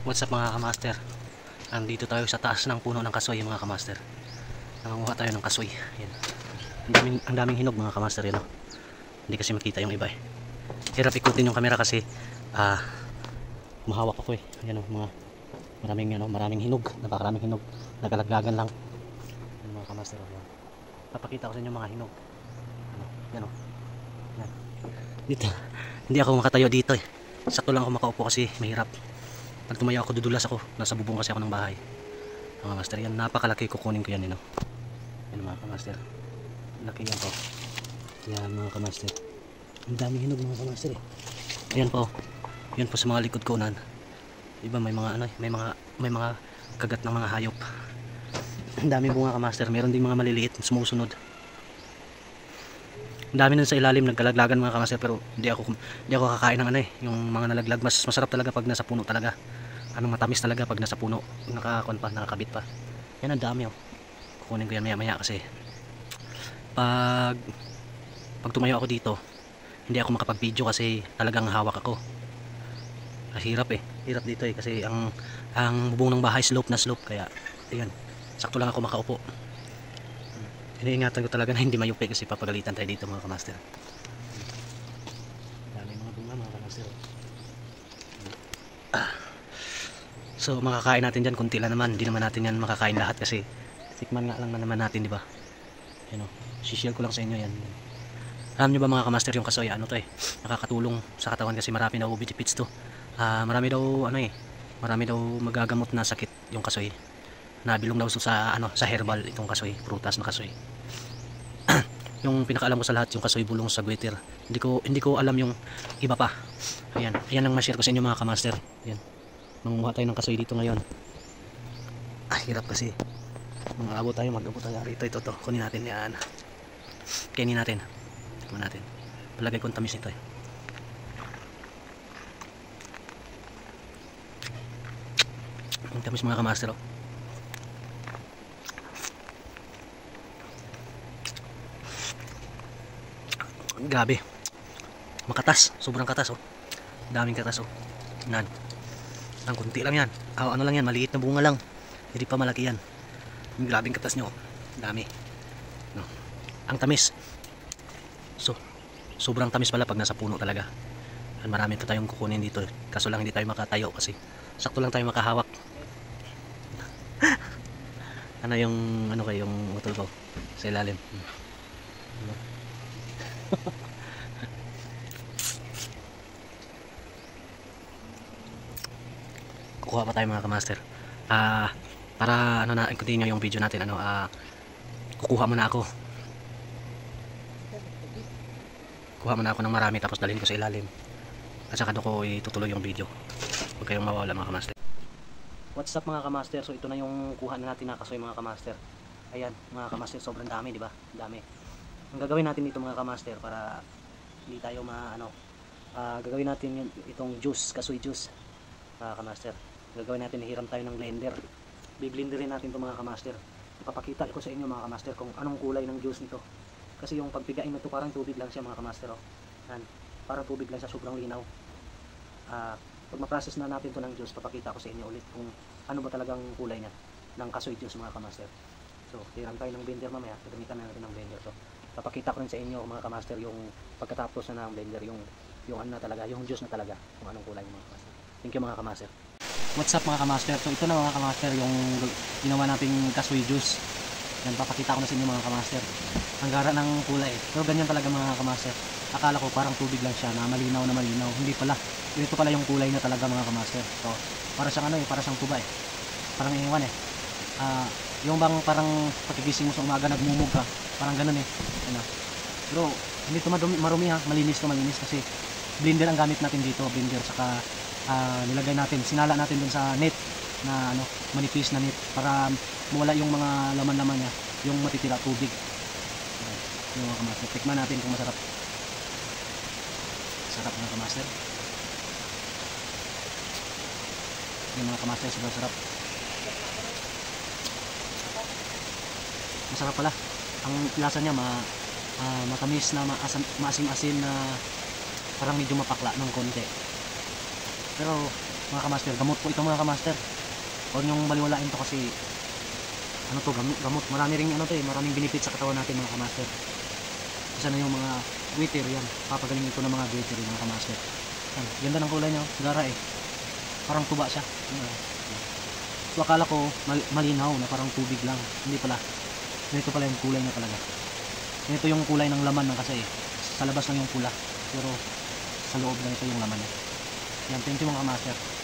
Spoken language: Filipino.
What's up mga kamaster? Andito tayo sa taas ng puno ng kasoy mga kamaster. Nanganguha tayo ng kasoy. Yan. Ang daming hinog mga kamaster yan. Hindi kasi makita yung iba eh. Hirap ikutin yung camera kasi mahawak ako eh. Yan mga maraming hinog, napakaraming hinog. Nagalaglagan lang. Yan mga kamaster. Yan. Papakita ko sa inyo mga hinog. Yan o. Yan. Dito. Hindi ako makatayo dito eh. Sakto lang ako makaupo kasi mahirap. Pag tumayo ako, dudulas ako. Nasa bubong kasi ako ng bahay. Mga master, yan. Napakalaki, kukunin ko yan. Yan mga kamaster. Laki yan po. Yan mga kamaster. Ang daming hinog mga kamaster eh. Ayan po. Yan po sa mga likod ko unan. Diba may mga may mga kagat ng mga hayop. Ang daming bunga kamaster. Meron din mga maliliit sumusunod. Ang dami nun sa ilalim nagkalaglagan mga kamaster, pero hindi ako kakain ng yung mga nalaglag. Masarap talaga pag nasa puno talaga. Matamis talaga pag nasa puno, nakakabit pa. Yan ang dami oh. Kukunin ko yan maya kasi pag tumayo ako dito hindi ako makapag-video kasi talagang hawak ako. Hirap dito kasi ang bubong ng bahay slope na slope, kaya ayan, sakto lang ako makaupo. Iniingatan ko talaga na hindi mayupi kasi papagalitan tayo dito mga kamaster. Dami mga bunga mga kamaster. So makakain natin dyan kunti lang naman. Hindi naman natin yan makakain lahat kasi tikman nga lang naman natin, di ba? Yan o, share ko lang sa inyo yan. Alam nyo ba mga kamaster, yung kasoy nakakatulong sa katawan kasi marami daw benefits to. Marami daw magagamot na sakit yung kasoy. Nabilong daw sa herbal itong kasoy, prutas na kasoy. Yung pinakaalam ko sa lahat yung kasoy bulong sa guwiter. Hindi ko alam yung iba pa. Ayan ang ma-share ko sa inyo mga kamaster. Ayan. Mangunguha tayo ng kasoy dito ngayon. Hirap kasi. Mag-abot tayo rito. Ito. Kunin natin yan. Kainin natin. Tingnan natin. Palagay kong tamis nito eh. Ang tamis mga kamaster oh. Grabe. Makatas. Sobrang katas oh. Daming katas oh. Nan. Ang kunti lang yan. Ano lang yan, maliit na bunga lang. Hindi pa malaki yan. Yung grabing katas nyo. Dami. No. Ang tamis. Sobrang tamis pala pag nasa puno talaga. Marami pa tayong kukunin dito. Kaso lang hindi tayo makatayo kasi sakto lang tayo makahawak. Yung utol ko sa ilalim. Kukuha pa tayo mga kamaster. Para continue yung video natin, kukuha muna ako ng marami tapos dalhin ko sa ilalim at saka doon ko itutuloy yung video. Huwag kayong mawala mga kamaster. What's up mga kamaster? So ito na yung kuha na natin na kasoy mga kamaster. Ayan mga kamaster, sobrang dami, diba? Dami. Ang gagawin natin dito mga kamaster para hindi tayo gagawin natin itong juice, kasoy juice mga kamaster. Gagawin natin, hiram tayo ng blender. Biblenderin natin ito mga kamaster. Ipapakita ko sa inyo mga kamaster kung anong kulay ng juice nito. Kasi yung pagpigain nito parang tubig lang siya mga kamaster oh. Parang tubig lang siya, sobrang linaw. Pag ma-process na natin ito ng juice, papakita ko sa inyo ulit kung ano ba talagang kulay niya ng kasoy juice mga kamaster. So hiram tayo ng blender mamaya. Gagamitan na natin ng blender to. Papakita ko rin sa inyo mga kamaster yung pagkatapos na ng blender, yung yung juice na talaga, kung anong kulay mga kamaster. Thank you mga kamaster. What's up mga kamaster? So ito na mga kamaster yung ginawa nating kasoy juice. Yan, papakita ko na sa inyo mga kamaster. Ang gara ng kulay. Pero ganyan talaga mga kamaster. Akala ko parang tubig lang siya na malinaw. Hindi pala. Ito pala yung kulay na talaga mga kamaster. So para siyang para siyang tuba eh. Parang iwan eh. Yung bang parang pagigising mo sa umaga nagmumug ka. Parang ganun eh. Pero hindi ito marumi ha. Malinis kasi blender ang gamit natin dito. Blender saka nilagay natin, sinala natin dun sa net na manipis na net para mawala yung mga laman-laman niya, yung matitira tubig. Yung mga kamaster, tikman natin kung masarap. Sarap mga kamaster. Yung mga kamaster, sobrang sarap. Masarap pala. Ang lasa niya matamis na maasim-asim na parang medyo mapakla ng konti. Pero mga kamaster. Gamot po ito mga kamaster. Huwag niyong baliwalain to kasi ano to, gamot. Marami ring ano to eh, maraming benefit sa katawan natin mga kamaster. Isa na yung mga goiter yan. Papagalingin ko ng mga goiter yung mga kamaster. Yan. Ganda ng kulay niya, gara eh. Parang tuba siya. So akala ko malinaw na parang tubig lang. Hindi pala. Ganito pala yung kulay niya talaga. Ganito yung kulay ng laman ng kasi eh. Sa labas lang yung pula. Pero sa loob na ito yung laman niya. Yan, thank you mga kamaster.